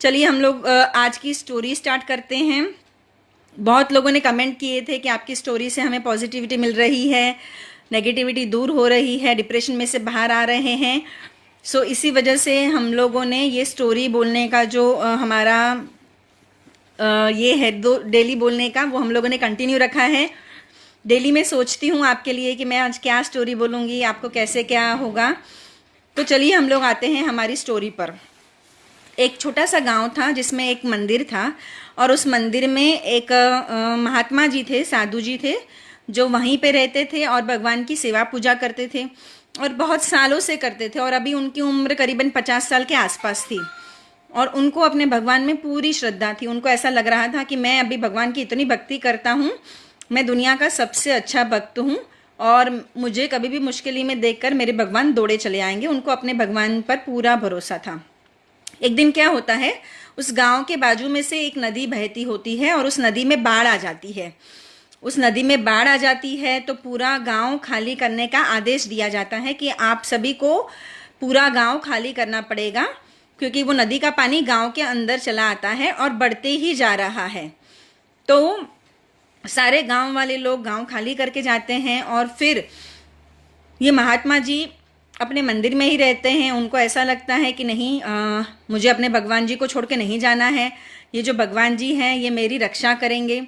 चलिए हम लोग आज की स्टोरी स्टार्ट करते हैं। बहुत लोगों ने कमेंट किए थे कि आपकी स्टोरी से हमें पॉजिटिविटी मिल रही है, नेगेटिविटी दूर हो रही है, डिप्रेशन में से बाहर आ रहे हैं। सो इसी वजह से हम लोगों ने ये स्टोरी बोलने का जो हमारा ये है दो डेली बोलने का, वो हम लोगों ने कंटिन्यू रखा है। डेली मैं सोचती हूँ आपके लिए कि मैं आज क्या स्टोरी बोलूँगी, आपको कैसे क्या होगा। तो चलिए हम लोग आते हैं हमारी स्टोरी पर। एक छोटा सा गांव था जिसमें एक मंदिर था और उस मंदिर में एक महात्मा जी थे, साधु जी थे, जो वहीं पे रहते थे और भगवान की सेवा पूजा करते थे और बहुत सालों से करते थे। और अभी उनकी उम्र करीबन 50 साल के आसपास थी और उनको अपने भगवान में पूरी श्रद्धा थी। उनको ऐसा लग रहा था कि मैं अभी भगवान की इतनी भक्ति करता हूँ, मैं दुनिया का सबसे अच्छा भक्त हूँ और मुझे कभी भी मुश्किल में देखकर मेरे भगवान दौड़े चले आएंगे। उनको अपने भगवान पर पूरा भरोसा था। एक दिन क्या होता है, उस गांव के बाजू में से एक नदी बहती होती है और उस नदी में बाढ़ आ जाती है। उस नदी में बाढ़ आ जाती है तो पूरा गांव खाली करने का आदेश दिया जाता है कि आप सभी को पूरा गांव खाली करना पड़ेगा, क्योंकि वो नदी का पानी गांव के अंदर चला आता है और बढ़ते ही जा रहा है। तो सारे गांव वाले लोग गांव खाली करके जाते हैं और फिर ये महात्मा जी अपने मंदिर में ही रहते हैं। उनको ऐसा लगता है कि नहीं, मुझे अपने भगवान जी को छोड़ के नहीं जाना है, ये जो भगवान जी हैं ये मेरी रक्षा करेंगे।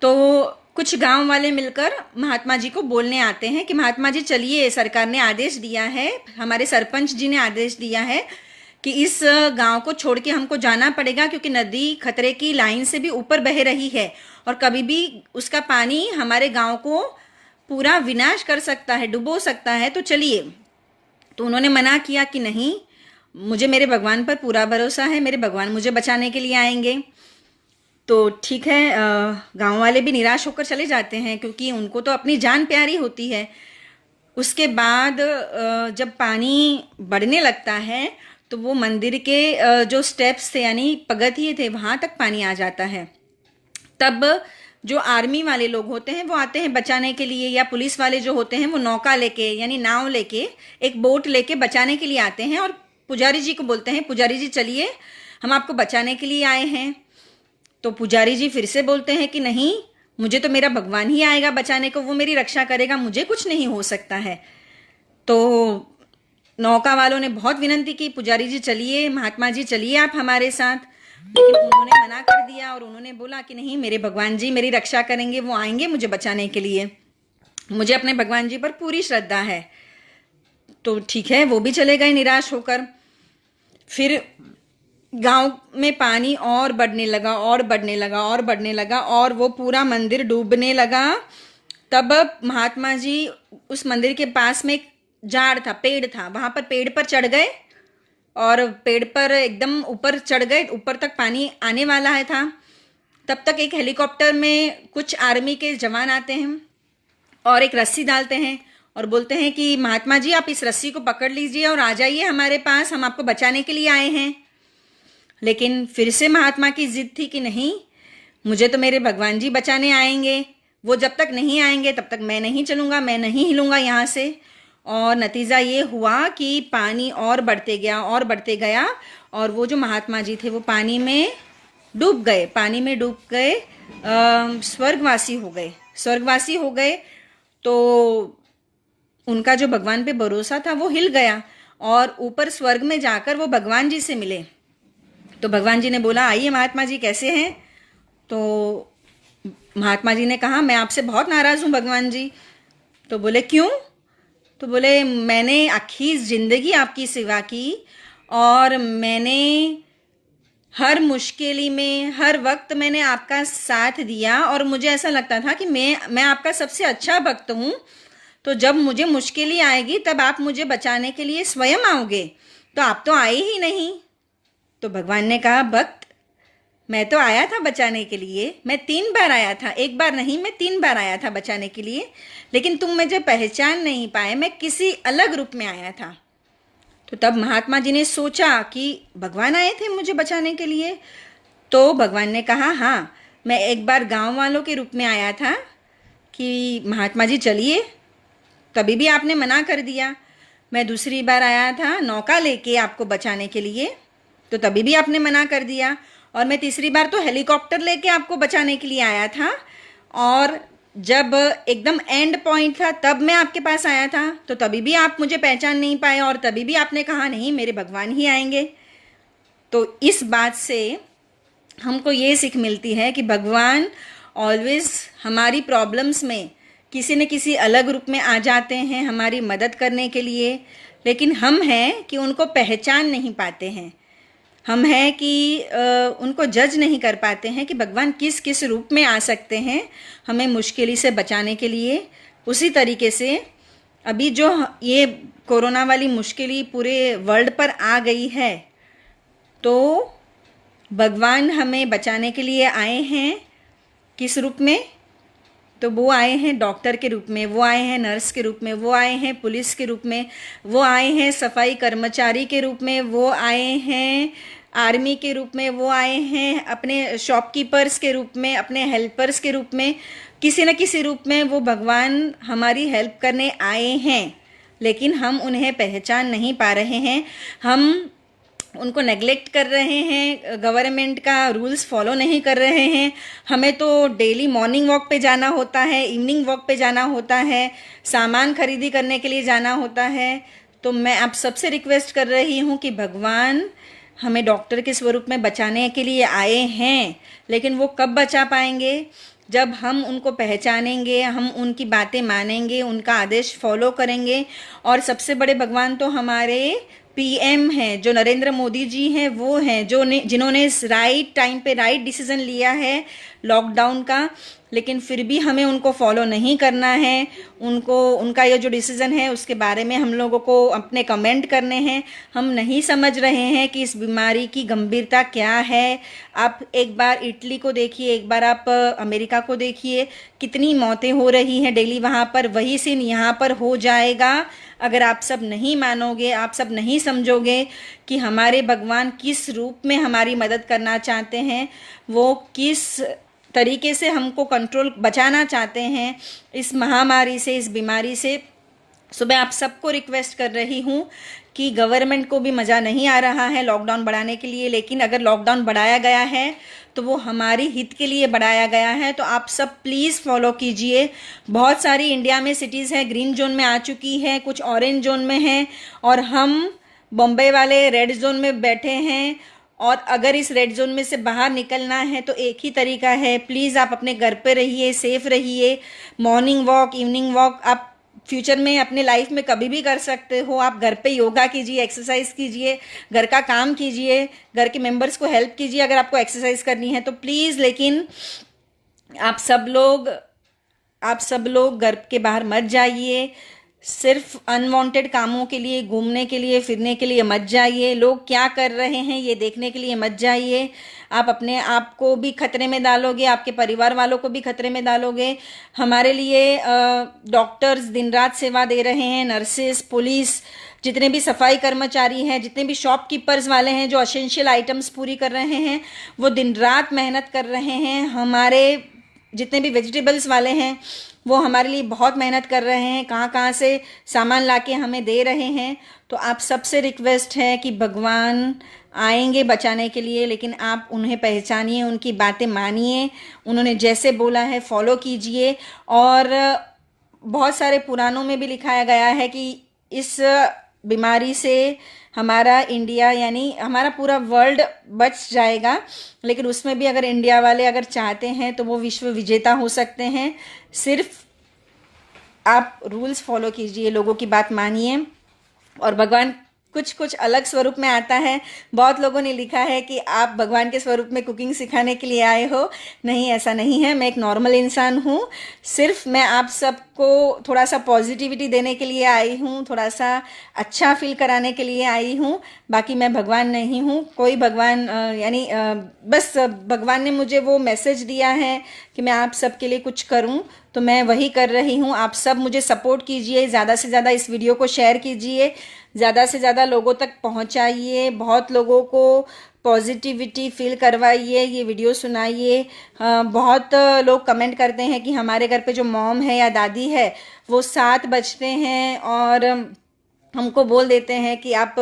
तो कुछ गांव वाले मिलकर महात्मा जी को बोलने आते हैं कि महात्मा जी चलिए, सरकार ने आदेश दिया है, हमारे सरपंच जी ने आदेश दिया है कि इस गांव को छोड़ के हमको जाना पड़ेगा, क्योंकि नदी खतरे की लाइन से भी ऊपर बह रही है और कभी भी उसका पानी हमारे गांव को पूरा विनाश कर सकता है, डुबो सकता है। तो चलिए। तो उन्होंने मना किया कि नहीं, मुझे मेरे भगवान पर पूरा भरोसा है, मेरे भगवान मुझे बचाने के लिए आएंगे। तो ठीक है, गांव वाले भी निराश होकर चले जाते हैं क्योंकि उनको तो अपनी जान प्यारी होती है। उसके बाद जब पानी बढ़ने लगता है तो वो मंदिर के जो स्टेप्स थे यानी पगथिये थे, वहाँ तक पानी आ जाता है। तब जो आर्मी वाले लोग होते हैं वो आते हैं बचाने के लिए, या पुलिस वाले जो होते हैं वो नौका लेके यानी नाव लेके, एक बोट लेके बचाने के लिए आते हैं और पुजारी जी को बोलते हैं, पुजारी जी चलिए, हम आपको बचाने के लिए आए हैं। तो पुजारी जी फिर से बोलते हैं कि नहीं, मुझे तो मेरा भगवान ही आएगा बचाने को, वो मेरी रक्षा करेगा, मुझे कुछ नहीं हो सकता है। तो नौका वालों ने बहुत विनती की, पुजारी जी चलिए, महात्मा जी चलिए आप हमारे साथ। लेकिन उन्होंने मना कर दिया और उन्होंने बोला कि नहीं, मेरे भगवान जी मेरी रक्षा करेंगे, वो आएंगे मुझे बचाने के लिए, मुझे अपने भगवान जी पर पूरी श्रद्धा है। तो ठीक है, वो भी चले गए निराश होकर। फिर गांव में पानी और बढ़ने लगा और बढ़ने लगा और बढ़ने लगा और वो पूरा मंदिर डूबने लगा। तब महात्मा जी उस मंदिर के पास में एक झाड़ था, पेड़ था, वहां पर पेड़ पर चढ़ गए और पेड़ पर एकदम ऊपर चढ़ गए, ऊपर तक पानी आने वाला है था। तब तक एक हेलीकॉप्टर में कुछ आर्मी के जवान आते हैं और एक रस्सी डालते हैं और बोलते हैं कि महात्मा जी आप इस रस्सी को पकड़ लीजिए और आ जाइए हमारे पास, हम आपको बचाने के लिए आए हैं। लेकिन फिर से महात्मा की जिद थी कि नहीं, मुझे तो मेरे भगवान जी बचाने आएंगे, वो जब तक नहीं आएंगे तब तक मैं नहीं चलूँगा, मैं नहीं हिलूँगा यहाँ से। और नतीजा ये हुआ कि पानी और बढ़ते गया और बढ़ते गया और वो जो महात्मा जी थे वो पानी में डूब गए, पानी में डूब गए, स्वर्गवासी हो गए, स्वर्गवासी हो गए। तो उनका जो भगवान पे भरोसा था वो हिल गया और ऊपर स्वर्ग में जाकर वो भगवान जी से मिले। तो भगवान जी ने बोला, आइए महात्मा जी कैसे हैं। तो महात्मा जी ने कहा, मैं आपसे बहुत नाराज़ हूँ भगवान जी। तो बोले क्यों। तो बोले, मैंने आखिर जिंदगी आपकी सेवा की और मैंने हर मुश्किल में हर वक्त मैंने आपका साथ दिया और मुझे ऐसा लगता था कि मैं आपका सबसे अच्छा भक्त हूँ। तो जब मुझे मुश्किल आएगी तब आप मुझे बचाने के लिए स्वयं आओगे, तो आप तो आए ही नहीं। तो भगवान ने कहा, भक्त मैं तो आया था बचाने के लिए, मैं 3 बार आया था, एक बार नहीं मैं 3 बार आया था बचाने के लिए, लेकिन तुम मुझे पहचान नहीं पाए, मैं किसी अलग रूप में आया था। तो तब महात्मा जी ने सोचा कि भगवान आए थे मुझे बचाने के लिए। तो भगवान ने कहा, हाँ मैं एक बार गांव वालों के रूप में आया था कि महात्मा जी चलिए, तभी भी आपने मना कर दिया। मैं दूसरी बार आया था नौका लेके आपको बचाने के लिए, तो तभी भी आपने मना कर दिया। और मैं तीसरी बार तो हेलीकॉप्टर लेके आपको बचाने के लिए आया था, और जब एकदम एंड पॉइंट था तब मैं आपके पास आया था, तो तभी भी आप मुझे पहचान नहीं पाए, और तभी भी आपने कहा नहीं मेरे भगवान ही आएंगे। तो इस बात से हमको ये सीख मिलती है कि भगवान ऑलवेज हमारी प्रॉब्लम्स में किसी न किसी अलग रूप में आ जाते हैं हमारी मदद करने के लिए, लेकिन हम हैं कि उनको पहचान नहीं पाते हैं। हम हैं कि उनको जज नहीं कर पाते हैं कि भगवान किस किस रूप में आ सकते हैं हमें मुश्किल से बचाने के लिए। उसी तरीके से अभी जो ये कोरोना वाली मुश्किल पूरे वर्ल्ड पर आ गई है, तो भगवान हमें बचाने के लिए आए हैं। किस रूप में? तो वो आए हैं डॉक्टर के रूप में, वो आए हैं नर्स के रूप में, वो आए हैं पुलिस के रूप में, वो आए हैं सफाई कर्मचारी के रूप में, वो आए हैं आर्मी के रूप में, वो आए हैं अपने शॉपकीपर्स के रूप में, अपने हेल्पर्स के रूप में। किसी न किसी रूप में वो भगवान हमारी हेल्प करने आए हैं, लेकिन हम उन्हें पहचान नहीं पा रहे हैं। हम उनको नेगलेक्ट कर रहे हैं, गवर्नमेंट का रूल्स फॉलो नहीं कर रहे हैं। हमें तो डेली मॉर्निंग वॉक पे जाना होता है, इवनिंग वॉक पे जाना होता है, सामान खरीदी करने के लिए जाना होता है। तो मैं आप सबसे रिक्वेस्ट कर रही हूँ कि भगवान हमें डॉक्टर के स्वरूप में बचाने के लिए आए हैं, लेकिन वो कब बचा पाएंगे? जब हम उनको पहचानेंगे, हम उनकी बातें मानेंगे, उनका आदेश फॉलो करेंगे। और सबसे बड़े भगवान तो हमारे पीएम हैं, जो नरेंद्र मोदी जी हैं, वो हैं जिन्होंने इस राइट टाइम पे राइट डिसीजन लिया है लॉकडाउन का, लेकिन फिर भी हमें उनको फॉलो नहीं करना है। उनका ये जो डिसीजन है उसके बारे में हम लोगों को अपने कमेंट करने हैं। हम नहीं समझ रहे हैं कि इस बीमारी की गंभीरता क्या है। आप एक बार इटली को देखिए, एक बार आप अमेरिका को देखिए, कितनी मौतें हो रही हैं डेली वहाँ पर। वही सीन यहाँ पर हो जाएगा अगर आप सब नहीं मानोगे, आप सब नहीं समझोगे कि हमारे भगवान किस रूप में हमारी मदद करना चाहते हैं, वो किस तरीके से हमको कंट्रोल बचाना चाहते हैं इस महामारी से, इस बीमारी से। सुबह आप सबको रिक्वेस्ट कर रही हूँ कि गवर्नमेंट को भी मज़ा नहीं आ रहा है लॉकडाउन बढ़ाने के लिए, लेकिन अगर लॉकडाउन बढ़ाया गया है तो वो हमारी हित के लिए बढ़ाया गया है। तो आप सब प्लीज़ फॉलो कीजिए। बहुत सारी इंडिया में सिटीज़ हैं ग्रीन जोन में आ चुकी हैं, कुछ ऑरेंज जोन में हैं, और हम बॉम्बे वाले रेड जोन में बैठे हैं। और अगर इस रेड जोन में से बाहर निकलना है तो एक ही तरीका है, प्लीज़ आप अपने घर पे रहिए, सेफ रहिए। मॉर्निंग वॉक, इवनिंग वॉक आप फ्यूचर में अपने लाइफ में कभी भी कर सकते हो। आप घर पे योगा कीजिए, एक्सरसाइज कीजिए, घर का काम कीजिए, घर के मेंबर्स को हेल्प कीजिए अगर आपको एक्सरसाइज करनी है तो प्लीज़। लेकिन आप सब लोग घर के बाहर मत जाइए। सिर्फ अनवांटेड कामों के लिए, घूमने के लिए, फिरने के लिए मत जाइए। लोग क्या कर रहे हैं ये देखने के लिए मत जाइए। आप अपने आप को भी खतरे में डालोगे, आपके परिवार वालों को भी खतरे में डालोगे। हमारे लिए डॉक्टर्स दिन रात सेवा दे रहे हैं, नर्सेस, पुलिस, जितने भी सफाई कर्मचारी हैं, जितने भी शॉपकीपर्स वाले हैं जो एसेंशियल आइटम्स पूरी कर रहे हैं, वो दिन रात मेहनत कर रहे हैं। हमारे जितने भी वेजिटेबल्स वाले हैं वो हमारे लिए बहुत मेहनत कर रहे हैं, कहाँ से सामान लाके हमें दे रहे हैं। तो आप सबसे रिक्वेस्ट है कि भगवान आएंगे बचाने के लिए, लेकिन आप उन्हें पहचानिए, उनकी बातें मानिए, उन्होंने जैसे बोला है फॉलो कीजिए। और बहुत सारे पुराणों में भी लिखाया गया है कि इस बीमारी से हमारा इंडिया यानी हमारा पूरा वर्ल्ड बच जाएगा, लेकिन उसमें भी अगर इंडिया वाले अगर चाहते हैं तो वो विश्व विजेता हो सकते हैं। सिर्फ आप रूल्स फॉलो कीजिए, लोगों की बात मानिए, और भगवान कुछ कुछ अलग स्वरूप में आता है। बहुत लोगों ने लिखा है कि आप भगवान के स्वरूप में कुकिंग सिखाने के लिए आए हो। नहीं, ऐसा नहीं है। मैं एक नॉर्मल इंसान हूँ। सिर्फ मैं आप सबको थोड़ा सा पॉजिटिविटी देने के लिए आई हूँ, थोड़ा सा अच्छा फील कराने के लिए आई हूँ। बाकी मैं भगवान नहीं हूँ, कोई भगवान यानी बस भगवान ने मुझे वो मैसेज दिया है कि मैं आप सबके लिए कुछ करूँ, तो मैं वही कर रही हूँ। आप सब मुझे सपोर्ट कीजिए, ज़्यादा से ज़्यादा इस वीडियो को शेयर कीजिए, ज़्यादा से ज़्यादा लोगों तक पहुँचाइए, बहुत लोगों को पॉजिटिविटी फील करवाइए, ये वीडियो सुनाइए। बहुत लोग कमेंट करते हैं कि हमारे घर पे जो मॉम है या दादी है वो 7 बजते हैं और हमको बोल देते हैं कि आप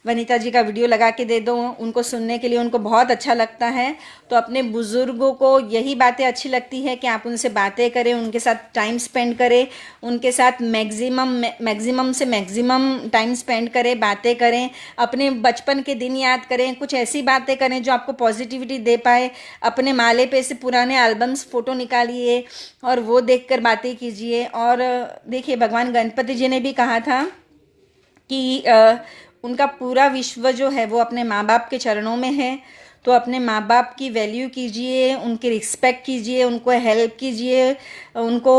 वनीता जी का वीडियो लगा के दे दो, उनको सुनने के लिए उनको बहुत अच्छा लगता है। तो अपने बुज़ुर्गों को यही बातें अच्छी लगती है कि आप उनसे बातें करें, उनके साथ टाइम स्पेंड करें, उनके साथ मैक्सिमम से मैक्सिमम टाइम स्पेंड करें, बातें करें, अपने बचपन के दिन याद करें, कुछ ऐसी बातें करें जो आपको पॉजिटिविटी दे पाए। अपने माले पे से पुराने एल्बम्स फ़ोटो निकालिए और वो देखकर बातें कीजिए। और देखिए, भगवान गणपति जी ने भी कहा था कि उनका पूरा विश्व जो है वो अपने माँ बाप के चरणों में है। तो अपने माँ बाप की वैल्यू कीजिए, उनकी रिस्पेक्ट कीजिए, उनको हेल्प कीजिए, उनको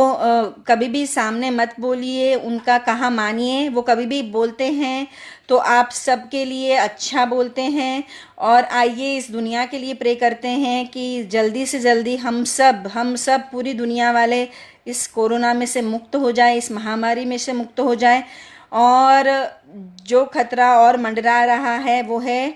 कभी भी सामने मत बोलिए, उनका कहा मानिए। वो कभी भी बोलते हैं तो आप सबके लिए अच्छा बोलते हैं। और आइए इस दुनिया के लिए प्रे करते हैं कि जल्दी से जल्दी हम सब पूरी दुनिया वाले इस कोरोना में से मुक्त हो जाए, इस महामारी में से मुक्त हो जाए। और जो खतरा और मंडरा रहा है वो है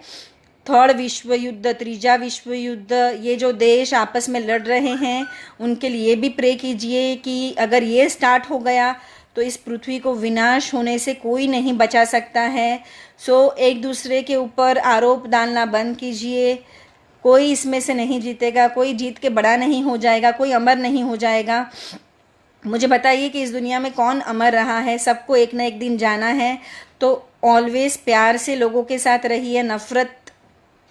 थर्ड विश्व युद्ध, तीसरा विश्व युद्ध। ये जो देश आपस में लड़ रहे हैं उनके लिए भी प्रे कीजिए कि अगर ये स्टार्ट हो गया तो इस पृथ्वी को विनाश होने से कोई नहीं बचा सकता है। सो एक दूसरे के ऊपर आरोप डालना बंद कीजिए। कोई इसमें से नहीं जीतेगा, कोई जीत के बड़ा नहीं हो जाएगा, कोई अमर नहीं हो जाएगा। मुझे बताइए कि इस दुनिया में कौन अमर रहा है? सबको एक ना एक दिन जाना है। तो ऑलवेज प्यार से लोगों के साथ रहिए। नफ़रत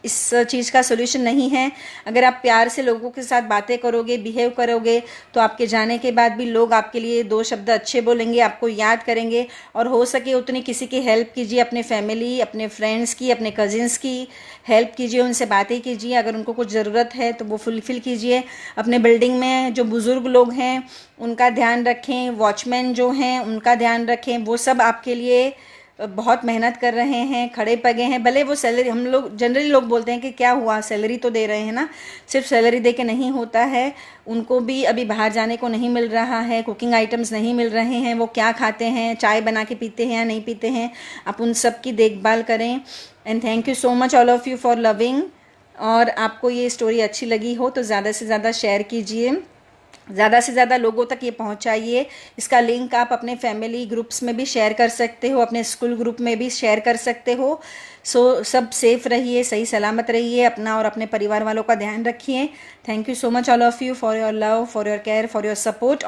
इस चीज़ का सोल्यूशन नहीं है। अगर आप प्यार से लोगों के साथ बातें करोगे, बिहेव करोगे, तो आपके जाने के बाद भी लोग आपके लिए दो शब्द अच्छे बोलेंगे, आपको याद करेंगे। और हो सके उतनी किसी की हेल्प कीजिए, अपने फैमिली, अपने फ्रेंड्स की, अपने कजिन्स की हेल्प कीजिए, उनसे बातें कीजिए। अगर उनको कुछ ज़रूरत है तो वो फुलफ़िल कीजिए। अपने बिल्डिंग में जो बुज़ुर्ग लोग हैं उनका ध्यान रखें, वॉचमैन जो हैं उनका ध्यान रखें। वो सब आपके लिए बहुत मेहनत कर रहे हैं, खड़े पगे हैं। भले वो सैलरी, हम लोग जनरली लोग बोलते हैं कि क्या हुआ, सैलरी तो दे रहे हैं ना। सिर्फ सैलरी दे के नहीं होता है, उनको भी अभी बाहर जाने को नहीं मिल रहा है, कुकिंग आइटम्स नहीं मिल रहे हैं, वो क्या खाते हैं, चाय बना के पीते हैं या नहीं पीते हैं। आप उन सब की देखभाल करें। And thank you so much all of you for loving. और आपको ये स्टोरी अच्छी लगी हो तो ज़्यादा से ज़्यादा शेयर कीजिए, ज़्यादा से ज़्यादा लोगों तक ये पहुंचाइए। इसका लिंक आप अपने फैमिली ग्रुप्स में भी शेयर कर सकते हो, अपने स्कूल ग्रुप में भी शेयर कर सकते हो। सो सब सेफ रहिए, सही सलामत रहिए, अपना और अपने परिवार वालों का ध्यान रखिए। Thank you so much all of you for your love, for your care, for your support.